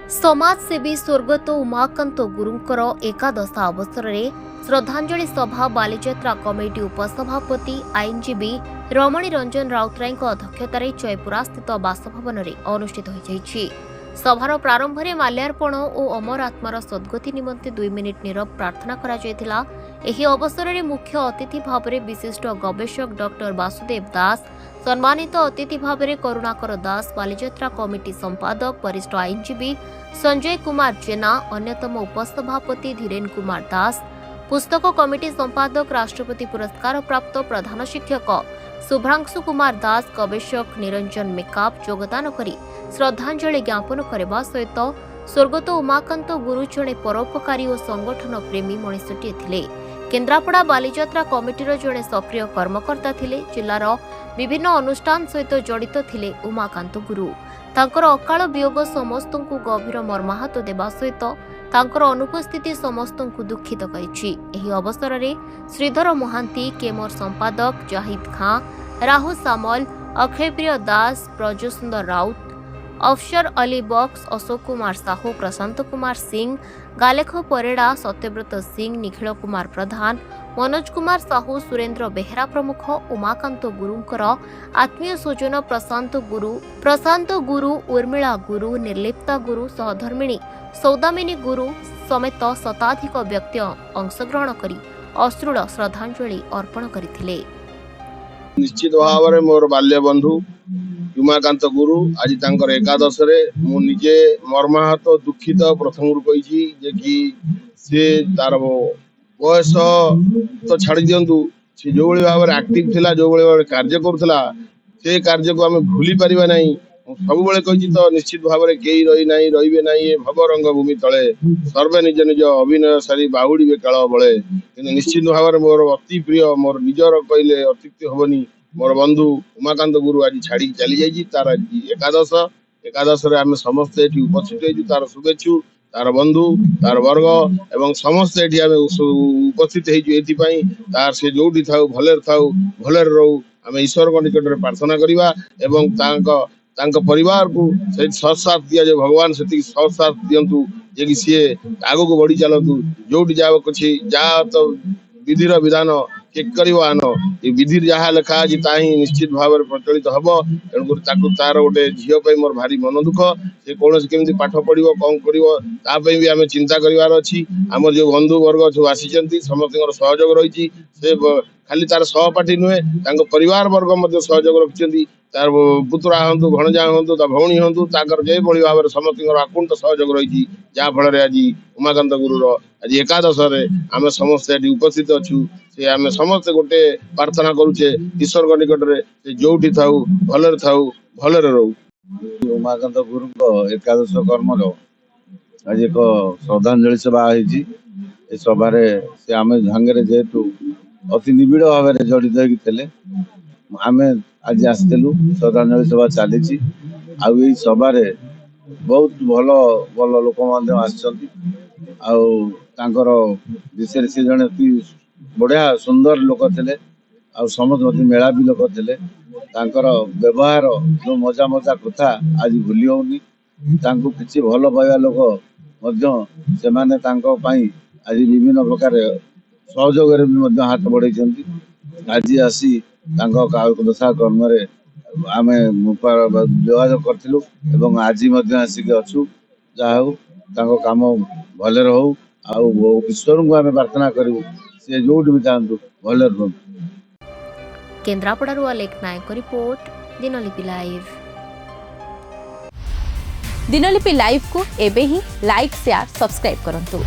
समाजसेवी स्वर्गत उमाकांत गुरुंकर एकादश अवसर में श्रद्धांजलि सभा बालीजात्रा कमिटी उपसभापति आईनजीवी रमणी रंजन राउतराय अध्यक्षतार जयपुरा स्थित बासभवन में अनुष्ठित हो सभार प्रारंभ में माल्यार्पण और अमर आत्मार सद्गति निमंते 2 मिनिट नीरव प्रार्थना करा जायतिला। एही अवसर में मुख्य अतिथि भाव में विशिष्ट गवेषक डॉक्टर वासुदेव दास, सम्मानित अतिथि भाव में करुणाकर दास, बालीजात्रा कमिटी संपादक वरिष्ठ आईनजीवी संजय कुमार जेना, अन्यतम उपसभापति धीरेन कुमार दास, पुस्तक कमिटी संपादक राष्ट्रपति पुरस्कार प्राप्त प्रधान शिक्षक शुभ्रांशु कुमार दास, गवेषक निरंजन मेकाप योगदान करी श्रद्धांजलि ज्ञापन करने सहित स्वर्गत उमाकांत गुरु जड़े परोपकारी और संगठन प्रेमी मनीषीटे थिले। केन्द्रापड़ा बालीजात्रा कमिटीर जड़े सक्रिय कर्मकर्ता थिले। जिलार विभिन्न अनुष्ठान सहित जड़ित थिले उमाकांत गुरु। तांकर अकाल वियोग समस्तंकु गभीर मर्माहत देवा सहित तांकर अनुपस्थिति समस्तंकु दुखित करिछि। एही अवसर में श्रीधर महांती, केमर संपादक जाहिद खां, राहु सामल, अक्षयप्रिय दास, ब्रजसुंदर राउत, अफसर अली बक्स, अशोक कुमार साहू, प्रशांत कुमार सिंह, गालेख परेड़ा, सत्यव्रत सिंह, निखिल कुमार प्रधान, मनोज कुमार साहू, सुरेंद्र बेहरा प्रमुख उमाकांत गुरुंकर आत्मीय स्वजन प्रशांत गुरु, उर्मिला गुरु, निर्लिप्ता गुरु, सहधर्मिणी सौदामिनी गुरु समेत शताधिक व्यक्ति अंशग्रहण करी अश्रुल श्रद्धांजलि अर्पण करथिले। निश्चित भाव में मोर बाल्य बंधु उमाकांत गुरु आज तांकर एकादश रे मु निजे मर्माहत दुखित प्रथम कही जे कि से तार बयस तो छाड़ी दिंतु से जो भाव में एक्टिव थिला, जो भाव कार्य करुला से कार्य को आम भूली पारिबा नहीं। सब कही तो निश्चित भाव में कई रही ना रे ना भव रंग भूमि तले सर्वे निज निज अभिनय सारी बाहुड़ी काल बड़े कि निश्चित भाव में मोर अति प्रिय मोर निजर कहले अत्युक्ति हबनी मोर बंधु उमाकांत गुरु आज छाड़ी चली जाइए। तार एकादश आम समस्ते उपस्थित तार शुभेच्छु तार बंधु तार वर्ग एवं समस्ते उपस्थित तार से जोटी थाउ भले रहू आम ईश्वर को निकट में प्रार्थना करवा एवं तांको परिवार को साथ दिया जो भगवान से साथ दिंतु जे कि सी आग को बढ़ी चलतु जोटी जा कि जा तो विधिर विधान चेक आन ये विधि जहाँ लिखा आज ताही निश्चित भाव में प्रचलित हम तेणुक तार गोटे झील मोर भारी मन दुख से कौन केमी पाठ पढ़ो कौन कर आम चिंता करार अच्छी आम जो बंधु वर्ग सब आसी समस्त सहयोग रही से खाली तार सहपाठी नुहे परिवार वर्ग सहयोग रखिंट तार पुतुरा हूँ भणजा हूँ भौणी हूँ ताकर जो भाव में समस्त आकुंठ सहयोग रही जहाँफल आज उमाकांत गुरुर आज एकादश आम समस्त उपस्थित अच्छु से आम समस्त गोटे प्रार्थना करुचे ईश्वर को निकट में जोटी थाऊ भले रहू। उमाकांत गुरु एकादश कर्मर आज एक श्रद्धांजलि सभा होती सभा से आम झांगे जेहेतु अति निबिड़ भाव में जड़ित होते आम आज आसलु श्रद्धांजलि सभा चली आई सभा बहुत भल भल लोक विषय से जड़े बढ़िया सुंदर लोक थे समस्त मेलापी लोक थे व्यवहार जो मजा मजा कथा आज भूली होनी किसी भल पाइबा लोक से आज विभिन्न प्रकार सहयोग हाथ बढ़े आज आसी दशा कर्म आम जोगाजोग करूँ आज आसिक अच्छु जहाँ काम भले रहू ईश्वर को आम प्रार्थना करूँ से जो भी चाहतु भले रहू। केन्द्रापड़ारू Alekh Nayak report Dinalipi live. Dinalipi live को एबे ही लाइक शेयर सब्सक्राइब करंतु।